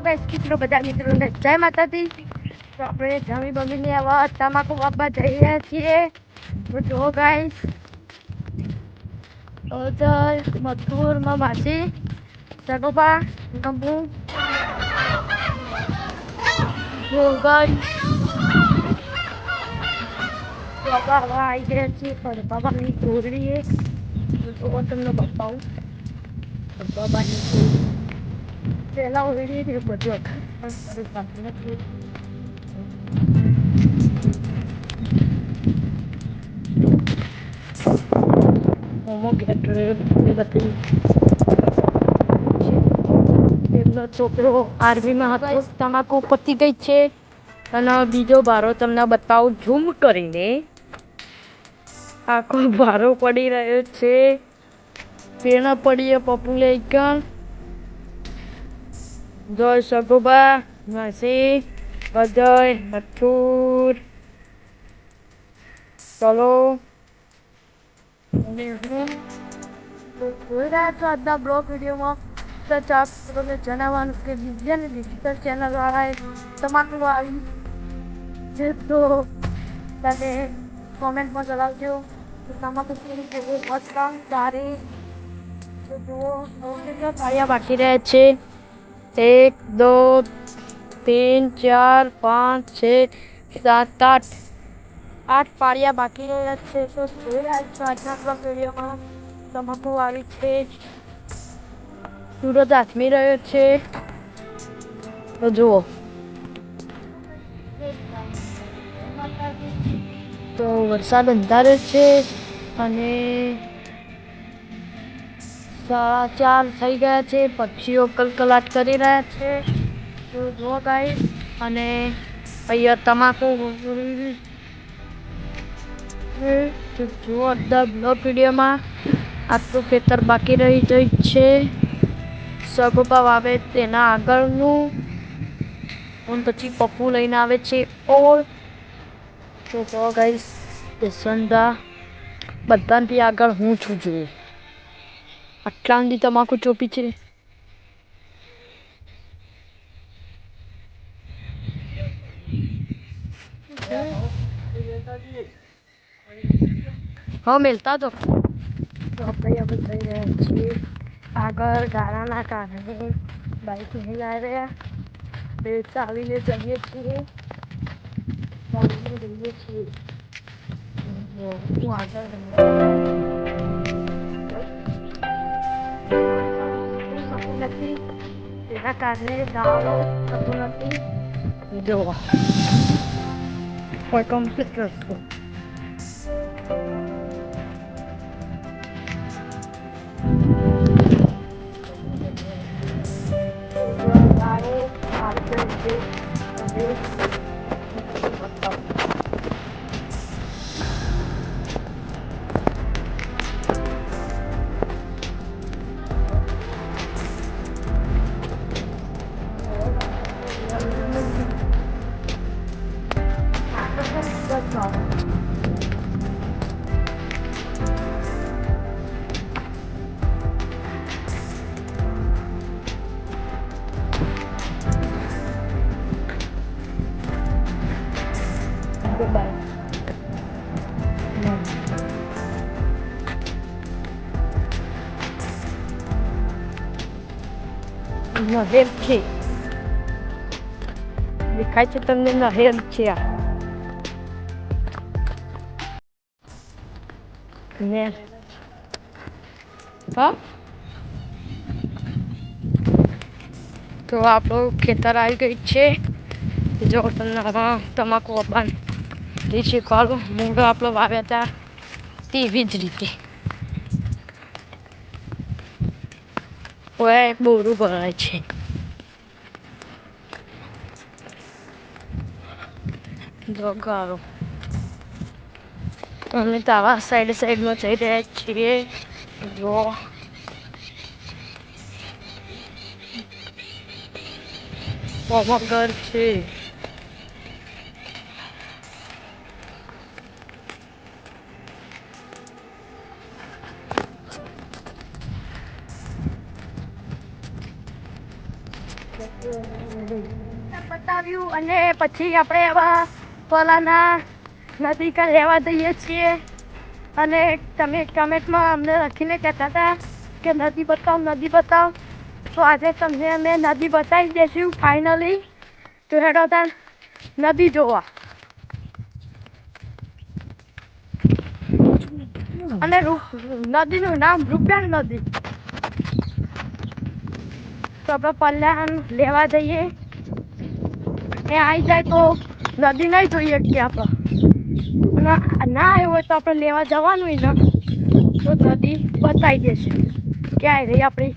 Hello guys, બધા મિત્રોને જય માતાજી। તો આપણે જમી બમીને આવા તમાકુ વાપવા જઈ રહ્યા છીએ। તો જો ગાઈસ, તો મથુરમાં માસી સગોપા ગમુ જો ગાઈસ બાબા આવી ગયા છીએ। પણ બાબાની જોડણીએ તો તમને બતાવું બાબાની જોડણી પહેલા ઓળી બધું મોમો ગેટ બધી એમનો છોકરો આર્મીમાં હતો। તમાકુ પતી ગઈ છે અને બીજો ભારો તમને બતાવું ઝૂમ કરીને। આખો ભારો પડી રહ્યો છે। પેના પડીએ પપુલે જય સગોબા માસી અજય મથુર ચલો જોઈ રહ્યા છો આજના બ્લોગ વિડીયોમાં। તો તમને જણાવવાનું કે વિજ્ઞાન ડિજિટલ ચેનલ વાળાએ તમાકુ આવી છે તો તમે કોમેન્ટમાં જણાવજો તમાકુ કેવી મસ્ત સારી। તો જુઓ કેટલા પાળિયા બાકી રહ્યા છે। 1 2 3 4 5 6 7 8 પાળિયા બાકી રહ્યા છે। તો જોઈ રહ્યા છો આજના વિડીયોમાં તમાકુ આવી છે। સૂરજ આથમી રહ્યો છે તો જુઓ। તો વરસાદ અંધારે છે અને 4:30 થઈ ગયા છે। પક્ષીઓ કલકલાટ કરી રહ્યા છે તો જુઓ ગાઈસ। અને અહીંયા તમાકુ જુઓ બ્લોગ વિડીયોમાં આટલું ખેતર બાકી રહી જાય છે। સગોપા વાવે તેના આગળનું અને પછી પપ્પુ લઈને આવે છે ઓર તો જુઓ ગાઈસ યશવંતદા બધાથી આગળ હું છું જોઈએ। આટલા સુધી તમાકુ ચોપી છે। હા મેલતા તો આપણે હવે જઈ રહ્યા છીએ આગળ ગાળાના કારણે બાઈક નહીં લાવી રહ્યા। ચાલીને જઈએ છીએ જઈએ છીએ હું આગળ નથી તેના કારણે જવાનું થતું નથી। જુઓ કમ્પ્લીટ રસ્તો Goodbye. નહેર છે દેખાય છે તમને નહેર છે આ નહેર હા તો આપણું ખેતર આવી ગઈ છે। જો તમને તમાકુ વાવવાનું શીખવાડું મૂળો આપણો વાવ્યા હતા તેવી જ રીતે ઓય બોરું ભરાય છે। જો ગારો અમે તો આવા સાઈડમાં જઈ રહ્યા છીએ। જો ઘર છે। બતાવ્યું અને પછી આપણે આવા પલાના નદી કાં લેવા જઈએ છીએ અને તમે કમેન્ટમાં અમને લખીને કહેતા હતા કે નદી બતાવો તો આજે તમને અમે નદી બતાવી દઈશું ફાઇનલી. તો હેડો તાર નદી જોવા. અને નદીનું નામ રૂપિયા નદી. તો આપણે પલ્લાન લેવા જઈએ એ આવી જાય તો નદી નહીં જોઈએ કે આપણે ના આવ્યું હોય તો આપણે લેવા જવાનું ને તો નદી બતાવી દેશે ક્યાં રહી આપણી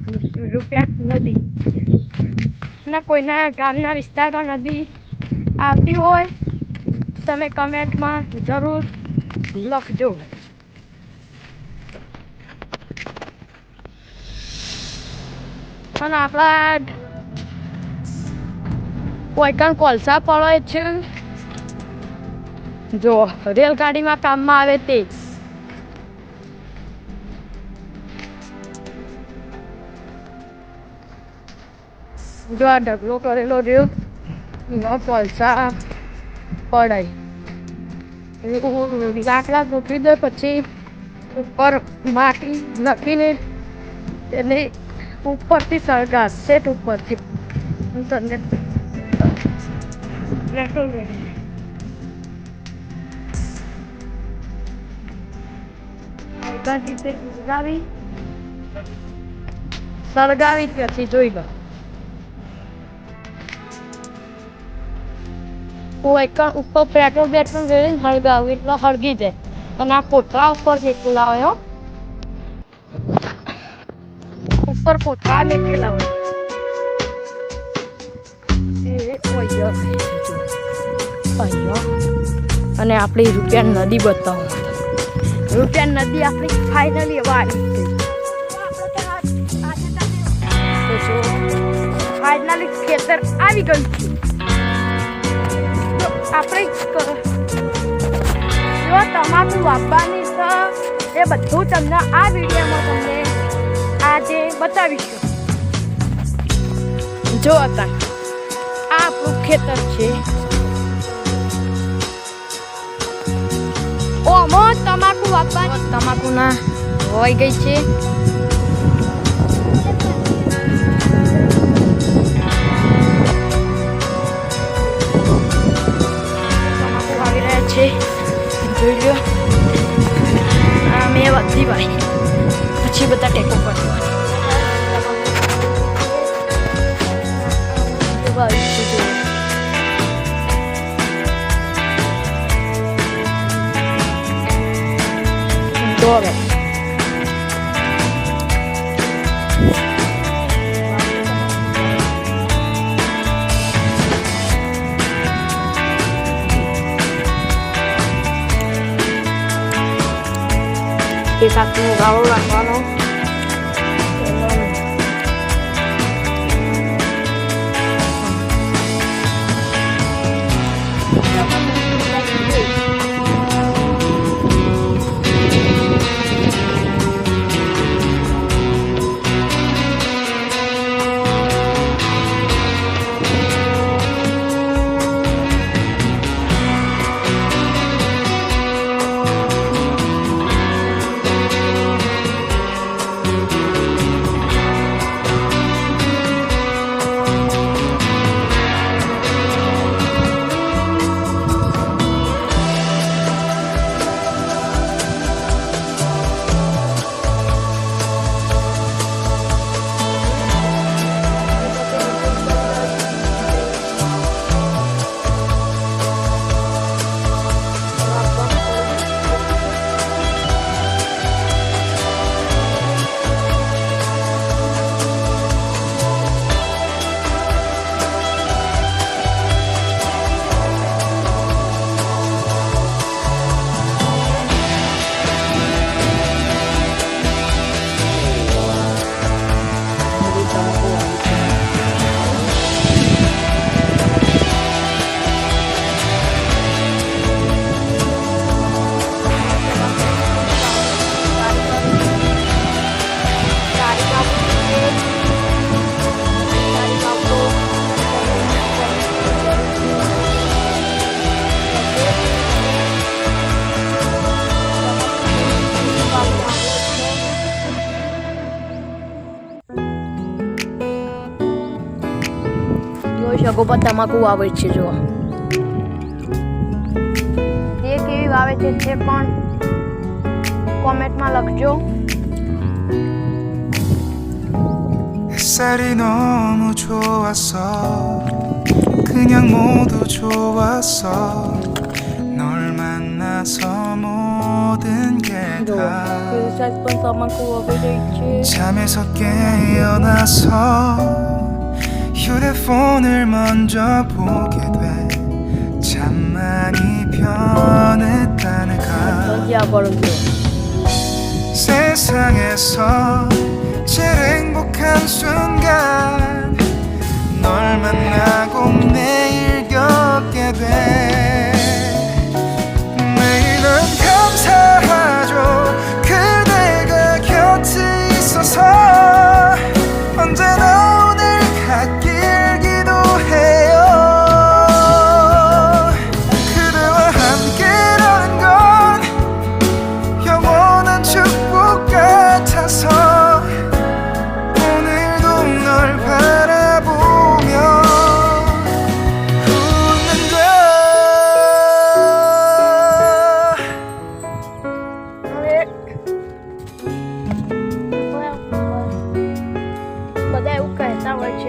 રૂપિયા નદી. ના કોઈના ગામના વિસ્તારમાં નદી આવતી હોય તમે કમેન્ટમાં જરૂર લખજો. અને આપણા કોઈ પણ કોલસા પડે છે જો રેલગાડીમાં કામમાં આવે તે. જો આ ઢગલો કરેલો રહ્યો કોલસા પડાય લાકડા મૂકી દે પછી ઉપર માટી નાખીને એને ઉપરથી સળગા સેટ ઉપરથી તમને સળગાવી પછી જોઈ લો. ઉપર પેટ્રોલ વેરીને હળગાવ્યું એટલે હળગી જાય અને આ કોથળા ઉપર જેટલું લાવે ઉપર કોથળા મેકેલા હોય અને આપણી રૂપિયા નદી બતાવો. રૂપિયા નદી આપણી ફાઇનલી આવી ગઈ. ફાઇનલી ખેતર આવી ગયું છે. આપણે જો તમાકુ વાપવાની છે એ બધું તમને આ વિડીયોમાં તમને આજે બતાવીશું. જો હતા આ આપણું ખેતર છે. ઓમાં તમાકુ વાપવાની તમાકુના હોઈ ગઈ છે. જોઈ લો આ મેં વધી ભાઈ પછી બધા ટેકો કરવા એક આખું ગાળો રાખવાનો. જોઈ શકો પણ તમાકુ વાવે છે જો તે કેવી વાવે છે તે પણ કોમેન્ટમાં લખજો. 햇살이 너무 좋았어 그냥 모두 좋았어 널 만나서 모든 게 જો 다 સાહેબ પણ તમાકુ વાવી રહી છે. 잠에서 깨어나서 휴대폰을 먼저 보게 돼 참 많이 변했다는가 જલ્દી આ કરો છો. 세상에서 제일 행복한 순간 널 만나고 매일 겪게 돼 매일은 감사하죠 그대가 곁에 있어서 언제나 오늘 같길 기도해요 그대와 함께라는 건 영원한 축복 같아서 오늘도 널 바라보며 웃는다 હવે બધા એવું કહેતા હોય છે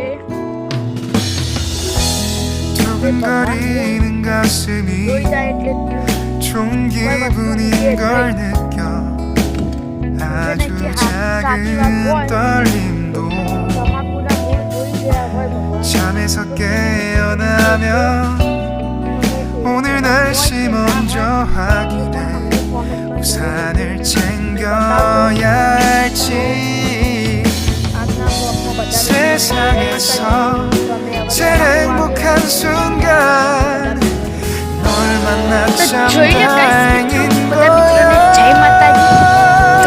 두근거리는 가슴이 જોઈ જાય એટલે 좋은 기분인 걸 느껴 아주 작은 떨림도 તમાકુના ફૂલ જોઈ ગયા હોય ભગવાન. 잠에서 깨어나면 오늘 날씨 먼저 확인해 우산을 챙겨야 할지 આજના બ્લોગમાં બધા 세상에서 제일 행복한 순간 널 만나 참 저희는 다행인 બધા મિત્રોને જય માતાજી. તો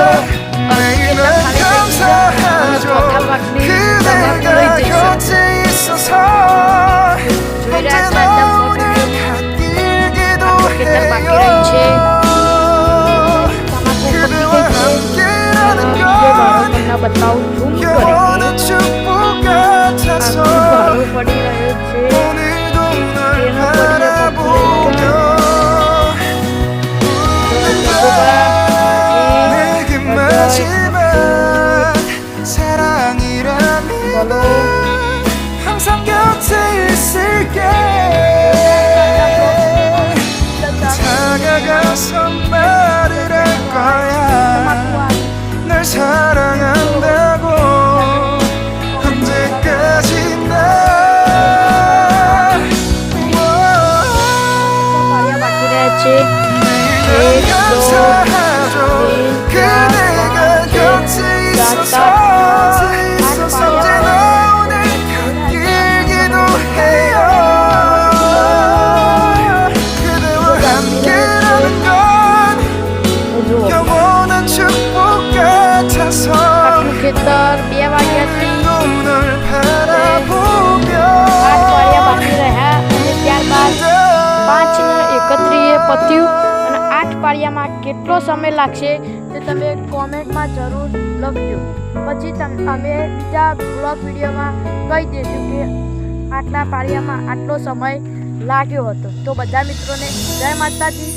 매일은 감사하죠 그대가 곁에 있어서 언제나 오늘 같길 기도해요 그대와 함께라는 건 બતાવું ઝૂમ 영원한 કરીને 축복 같아서 ભારું પડી રહ્યો છે. 오늘도 널 바라보며 내게 마지막 사랑이라면 항상 곁에 있을게 다가가서 말을 할 거야 널 사랑한다고 언제까지나 કાર્ય બાકી રહે છે. 감사하죠 그대가 곁에 있어서 언제나 오늘 같길 기도해요 그대와 함께라는 건 જુઓ 영원한 축복 같아서 આટલું ખેતર 2 વાગ્યાથી 오늘도 널 바라보며 8 વાગ્યા બાકી રહ્યા અને ત્યારબાદ 5:31 પત્યું અને 8 પાળિયામાં કેટલો સમય લાગશે તે તમે કોમેન્ટમાં જરૂર લખજો. પછી અમે બીજા બ્લોગ વિડીયોમાં કહી દઈશું કે આટલા પાળિયામાં આટલો સમય લાગ્યો હતો. તો બધા મિત્રોને જય માતાજી.